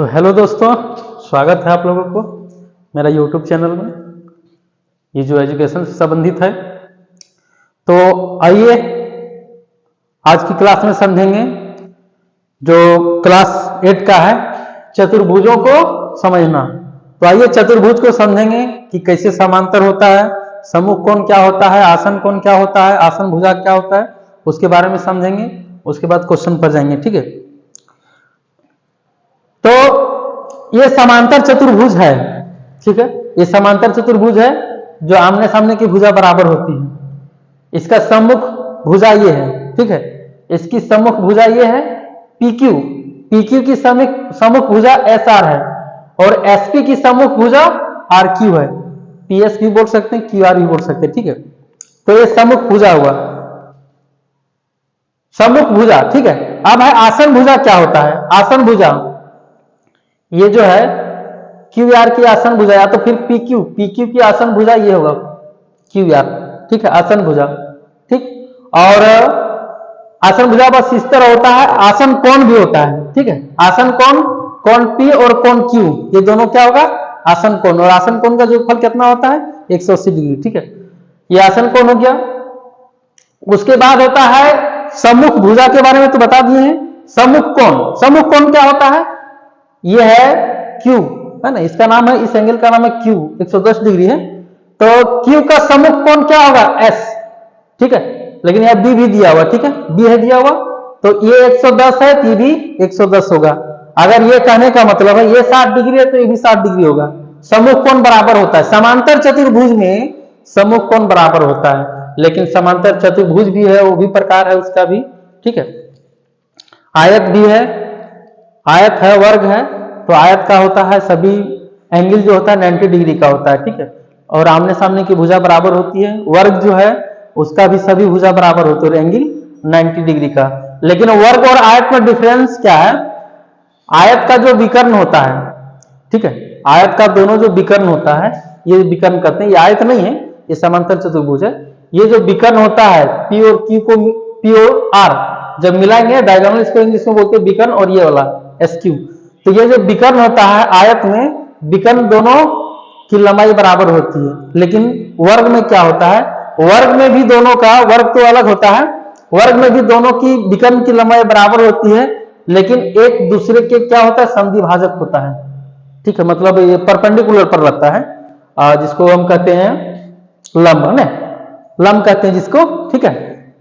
तो हेलो दोस्तों, स्वागत है आप लोगों को मेरा यूट्यूब चैनल में। ये जो एजुकेशन से संबंधित है, तो आइए आज की क्लास में समझेंगे जो क्लास 8 का है, चतुर्भुजों को समझना। तो आइए चतुर्भुज को समझेंगे कि कैसे समांतर होता है, सम्मुख कोण क्या होता है, आसन कोण क्या होता है, आसन भुजा क्या होता है, उसके बारे में समझेंगे। उसके बाद क्वेश्चन पर जाएंगे। ठीक है, तो ये समांतर चतुर्भुज है। ठीक है, ये समांतर चतुर्भुज है जो आमने सामने की भुजा बराबर होती है। इसका सम्मुख भुजा ये है। ठीक है, इसकी सम्मुख भुजा ये है PQ। PQ की सम्मुख भुजा SR है और SP की सम्मुख भुजा RQ है। PS भी बोल सकते हैं, QR भी बोल सकते हैं। ठीक है, तो ये सम्मुख भुजा हुआ, सम्मुख भुजा। ठीक है, अब है आसन भुजा क्या होता है। आसन भुजा ये जो है QR की आसन भुजा या तो फिर PQ की आसन भुजा ये होगा QR। ठीक है, आसन भुजा। ठीक, और आसन भुजा बस इस तरह होता है। आसन कोण भी होता है। ठीक है, आसन कोण, कोण P और कोण Q, ये दोनों क्या होगा, आसन कोण। और आसन कोण का योगफल कितना होता है, 180 डिग्री। ठीक है, ये आसन कोण हो गया। उसके बाद होता है सम्मुख भुजा के बारे में तो बता दिए हैं। सम्मुख कोण, सम्मुख कोण क्या होता है, ये है Q है ना, इसका नाम है, इस एंगल का नाम है Q, 110 डिग्री है। तो Q का सम्मुख कोण क्या होगा, S। ठीक है, लेकिन यहाँ B भी दिया हुआ। ठीक है, B है दिया हुआ, तो ये 110 है, ये भी 110 होगा। अगर ये कहने का मतलब है ये 60 डिग्री है तो ये भी 60 डिग्री होगा। सम्मुख कोण बराबर होता है। समांतर चतुर्भुज में सम्मुख कोण बराबर होता है, लेकिन समांतर चतुर्भुज भी है, वो भी प्रकार है उसका भी। ठीक है, आयत भी है, आयत है, वर्ग है। तो आयत का होता है सभी एंगल जो होता है 90 डिग्री का होता है। ठीक है, और आमने सामने की भुजा बराबर होती है। वर्ग जो है उसका भी सभी भुजा बराबर होती है, एंगल 90 डिग्री का। लेकिन वर्ग और आयत में डिफरेंस क्या है, आयत का जो विकर्ण होता है, ठीक है, आयत का दोनों जो विकर्ण होता है, ये विकर्ण करते हैं, ये आयत नहीं है, ये समांतर चतुर्भुज है। ये जो विकर्ण होता है P और Q को, P और R जब मिलाएंगे डायगोनल, इसको इंग्लिश में बोलते हैं विकर्ण, और ये वाला SQ। तो ये जो विकर्ण होता है आयत में, विकर्ण दोनों की लंबाई बराबर होती है। लेकिन वर्ग में क्या होता है, वर्ग में भी दोनों का, वर्ग तो अलग होता है, वर्ग में भी दोनों की विकर्ण की लंबाई बराबर होती है, लेकिन एक दूसरे के क्या होता है, समद्विभाजक होता है। ठीक है, मतलब ये परपेंडिकुलर पर रहता है, जिसको हम कहते हैं लंब, है ना, लंब कहते हैं जिसको। ठीक है,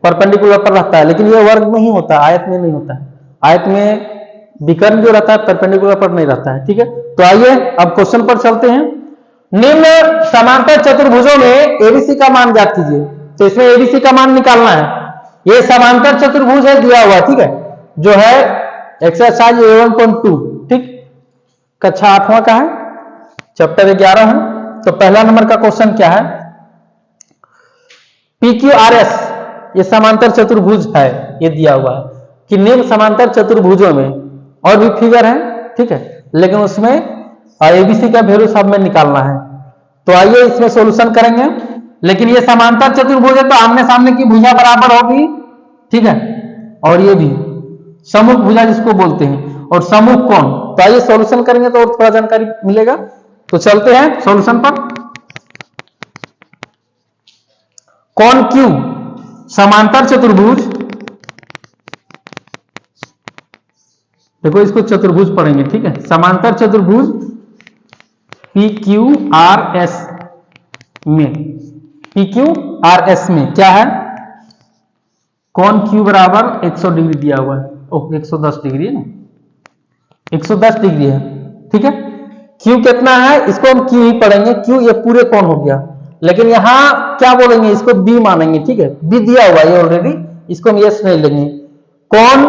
परपेंडिकुलर पर रहता है, लेकिन ये वर्ग में ही होता है, आयत में नहीं होता है। आयत में विकर्ण जो रहता है परपेंडिकुलर पर नहीं रहता है। ठीक है, तो आइए अब क्वेश्चन पर चलते हैं। निम्न समांतर चतुर्भुजों में ABC का मान ज्ञात कीजिए। तो इसमें ABC का मान निकालना है। ये समांतर चतुर्भुज है दिया हुआ। ठीक है, जो है एक्सरसाइज 11.2। ठीक, कक्षा 8वां का है, चैप्टर 11 है। तो पहला नंबर का क्वेश्चन क्या है, PQRS ये समांतर चतुर्भुज है, ये दिया हुआ है कि निम्न समांतर चतुर्भुजों में, और भी फिगर है। ठीक है, लेकिन उसमें ABC का वैल्यू सब में निकालना है। तो आइए इसमें सॉल्यूशन करेंगे। लेकिन ये समांतर चतुर्भुज है तो आमने सामने की भुजा बराबर होगी। ठीक है, और ये भी सम्मुख भुजा जिसको बोलते हैं, और सम्मुख कोण। तो आइए सॉल्यूशन करेंगे तो और थोड़ा जानकारी मिलेगा। तो चलते हैं सॉल्यूशन पर। कोण Q समांतर चतुर्भुज, देखो इसको चतुर्भुज पढ़ेंगे। ठीक है, समांतर चतुर्भुज PQRS में, PQRS में क्या है, कोण Q बराबर 100 डिग्री दिया हुआ है। ओह 110 डिग्री है ना, 110 डिग्री है। ठीक है, Q कितना है, इसको हम Q ही पढ़ेंगे। Q ये पूरे कोण हो गया, लेकिन यहां क्या बोलेंगे, इसको B मानेंगे। ठीक है, B दिया हुआ है ऑलरेडी, इसको हम यस नहीं लेंगे। कोण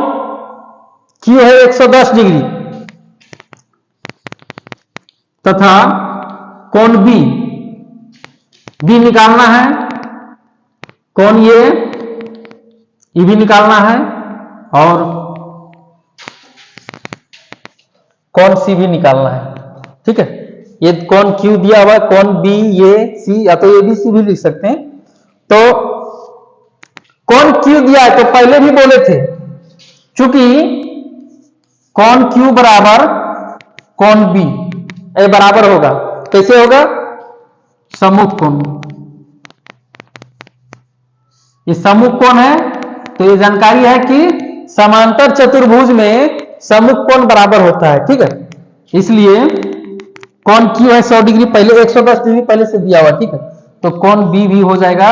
Q है 110 डिग्री तथा कोण B निकालना है, कोण ये भी निकालना है, और कोण C भी निकालना है। ठीक है, ये कोण Q दिया हुआ है, कोण B ये C, या तो ABC भी लिख सकते हैं। तो कोण Q दिया है, तो पहले भी बोले थे, चूंकि कोण Q बराबर कोण बी ए बराबर होगा, कैसे होगा, सम्मुख कोण। ये सम्मुख कोण है, तो ये जानकारी है कि समांतर चतुर्भुज में सम्मुख कोण बराबर होता है, ठीक है। इसलिए कोण क्यू है 100 डिग्री, पहले 110 डिग्री पहले से दिया हुआ, ठीक है। तो कोण बी भी हो जाएगा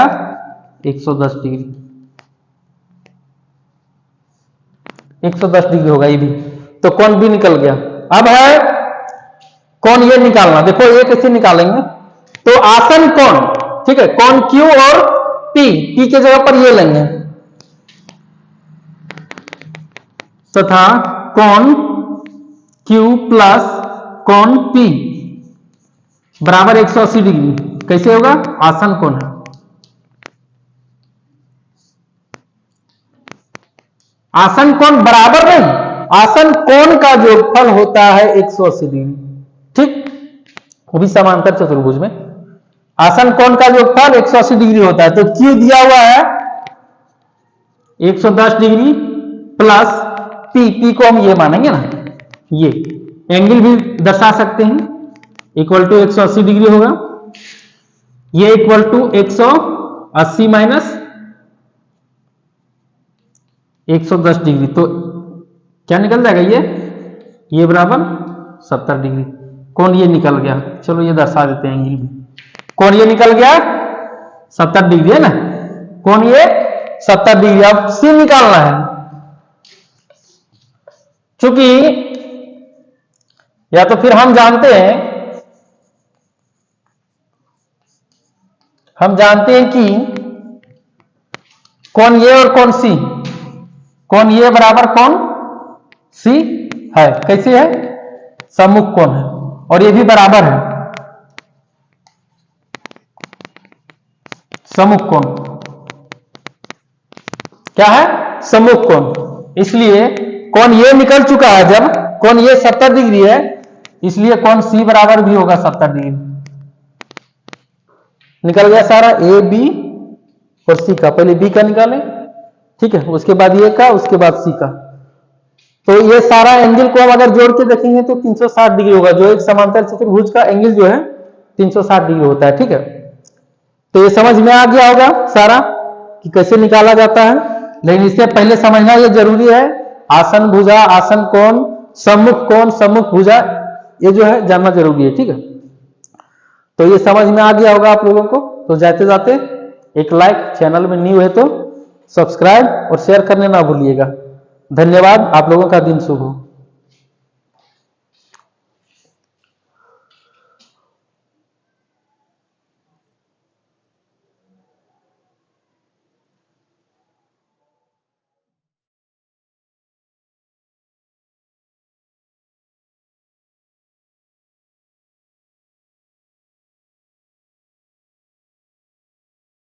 110 डिग्री, 110 डिग्री होगा ये भी। तो कोण बी निकल गया। अब है कोण ये निकालना, देखो ये कैसे निकालेंगे, तो आसन कोण, ठीक है, कोण क्यू और पी, पी के जगह पर ये लेंगे, तथा कोण क्यू प्लस कोण पी बराबर 180 डिग्री, कैसे होगा, आसन कोण है। आसन कोण बराबर नहीं, आसन कोण का योगफल होता है 180 डिग्री, ठीक, वो भी समांतर चतुर्भुज में आसन कोण का योगफल 180 डिग्री होता है। तो क्यू दिया हुआ है 110 डिग्री प्लस पी, पी को हम ये मानेंगे ना, ये एंगल भी दर्शा सकते हैं, इक्वल टू 180 डिग्री होगा, ये इक्वल टू 180 माइनस 110 डिग्री, तो क्या निकल जाएगा, ये बराबर 70 डिग्री। कोण ये निकल गया, चलो ये दर्शा देते हैं एंगल भी, कोण ये निकल गया 70 डिग्री है ना, कोण ये 70 डिग्री। अब सी निकालना है, क्योंकि या तो फिर हम जानते हैं कि कोण ये और कोण सी, कोण ये बराबर कोण सी है, कैसे है, सम्मुख कोण है, और ये भी बराबर है सम्मुख कोण, क्या है, सम्मुख कोण। इसलिए कोण ये निकल चुका है, जब कोण ये 70 डिग्री है, इसलिए कोण सी बराबर भी होगा 70 डिग्री। निकल गया सारा ए बी और सी का, पहले बी का निकालें, ठीक है, उसके बाद ए का, उसके बाद सी का। तो ये सारा एंगल को हम अगर जोड़ के देखेंगे तो 360 डिग्री होगा, जो एक समांतर चतुर्भुज का एंगल जो है 360 डिग्री होता है, ठीक है। तो ये समझ में आ गया होगा सारा कि कैसे निकाला जाता है, लेकिन इससे पहले समझना ये जरूरी है, आसन भुजा, आसन कोण, सम्मुख भुजा, ये जो है जानना जरूरी है, ठीक है। तो ये समझ में आ गया होगा आप लोगों को। तो जाते जाते एक लाइक, चैनल में न्यू है तो सब्सक्राइब और शेयर करने ना भूलिएगा। धन्यवाद, आप लोगों का दिन शुभ हो।